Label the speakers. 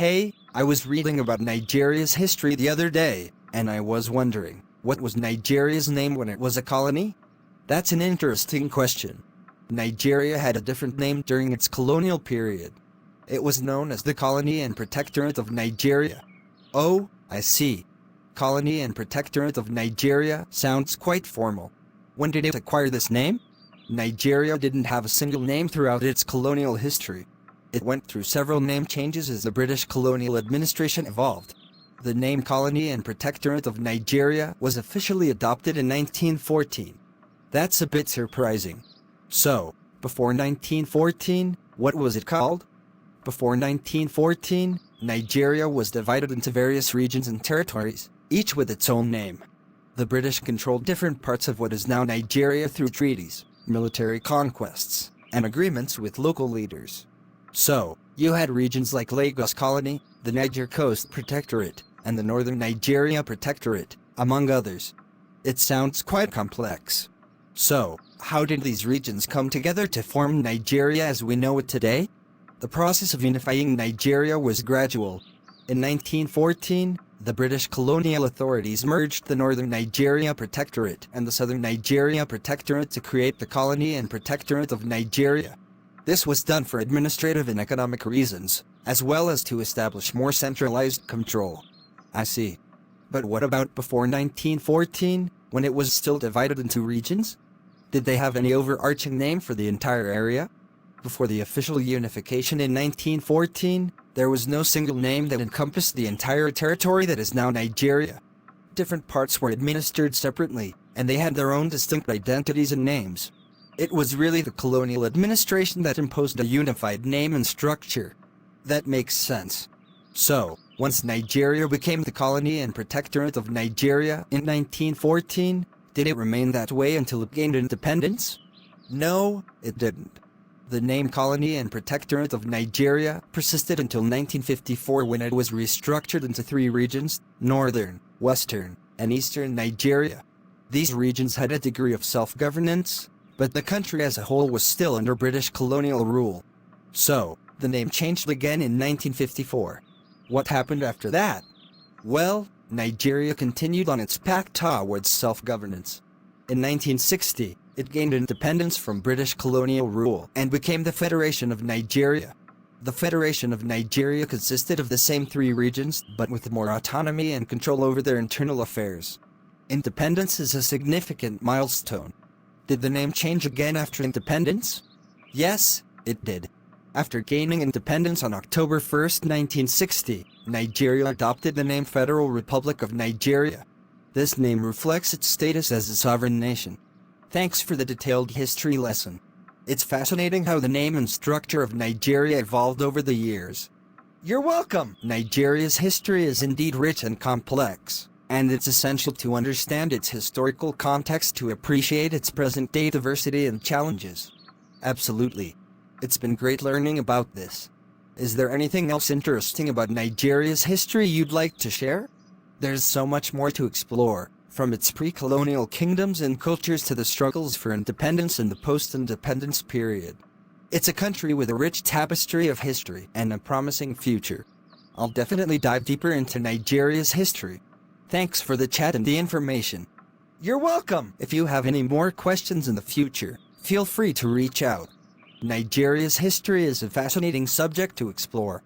Speaker 1: Hey, I was reading about Nigeria's history the other day, and I was wondering, what was Nigeria's name when it was a colony? That's an interesting question. Nigeria had a different name during its colonial period. It was known as the Colony and Protectorate of Nigeria. Oh, I see. Colony and Protectorate of Nigeria sounds quite formal. When did it acquire this name? Nigeria didn't have a single name throughout its colonial history. It went through several name changes as the British colonial administration evolved. The name Colony and Protectorate of Nigeria was officially adopted in 1914. That's a bit surprising. So, before 1914, what was it called? Before 1914, Nigeria was divided into various regions and territories, each with its own name. The British controlled different parts of what is now Nigeria through treaties, military conquests, and agreements with local leaders. So, you had regions like Lagos Colony, the Niger Coast Protectorate, and the Northern Nigeria Protectorate, among others. It sounds quite complex. So, how did these regions come together to form Nigeria as we know it today? The process of unifying Nigeria was gradual. In 1914, the British colonial authorities merged the Northern Nigeria Protectorate and the Southern Nigeria Protectorate to create the Colony and Protectorate of Nigeria. This was done for administrative and economic reasons, as well as to establish more centralized control. I see. But what about before 1914, when it was still divided into regions? Did they have any overarching name for the entire area? Before the official unification in 1914, there was no single name that encompassed the entire territory that is now Nigeria. Different parts were administered separately, and they had their own distinct identities and names. It was really the colonial administration that imposed a unified name and structure. That makes sense. So, once Nigeria became the Colony and Protectorate of Nigeria in 1914, did it remain that way until it gained independence? No, it didn't. The name Colony and Protectorate of Nigeria persisted until 1954 when it was restructured into three regions, Northern, Western, and Eastern Nigeria. These regions had a degree of self-governance, but the country as a whole was still under British colonial rule. So, the name changed again in 1954. What happened after that? Well, Nigeria continued on its path towards self-governance. In 1960, it gained independence from British colonial rule and became the Federation of Nigeria. The Federation of Nigeria consisted of the same three regions, but with more autonomy and control over their internal affairs. Independence is a significant milestone. Did the name change again after independence? Yes, it did. After gaining independence on October 1, 1960, Nigeria adopted the name Federal Republic of Nigeria. This name reflects its status as a sovereign nation. Thanks for the detailed history lesson. It's fascinating how the name and structure of Nigeria evolved over the years. You're welcome! Nigeria's history is indeed rich and complex, and it's essential to understand its historical context to appreciate its present-day diversity and challenges. Absolutely. It's been great learning about this. Is there anything else interesting about Nigeria's history you'd like to share? There's so much more to explore, from its pre-colonial kingdoms and cultures to the struggles for independence in the post-independence period. It's a country with a rich tapestry of history and a promising future. I'll definitely dive deeper into Nigeria's history. Thanks for the chat and the information. You're welcome! If you have any more questions in the future, feel free to reach out. Nigeria's history is a fascinating subject to explore.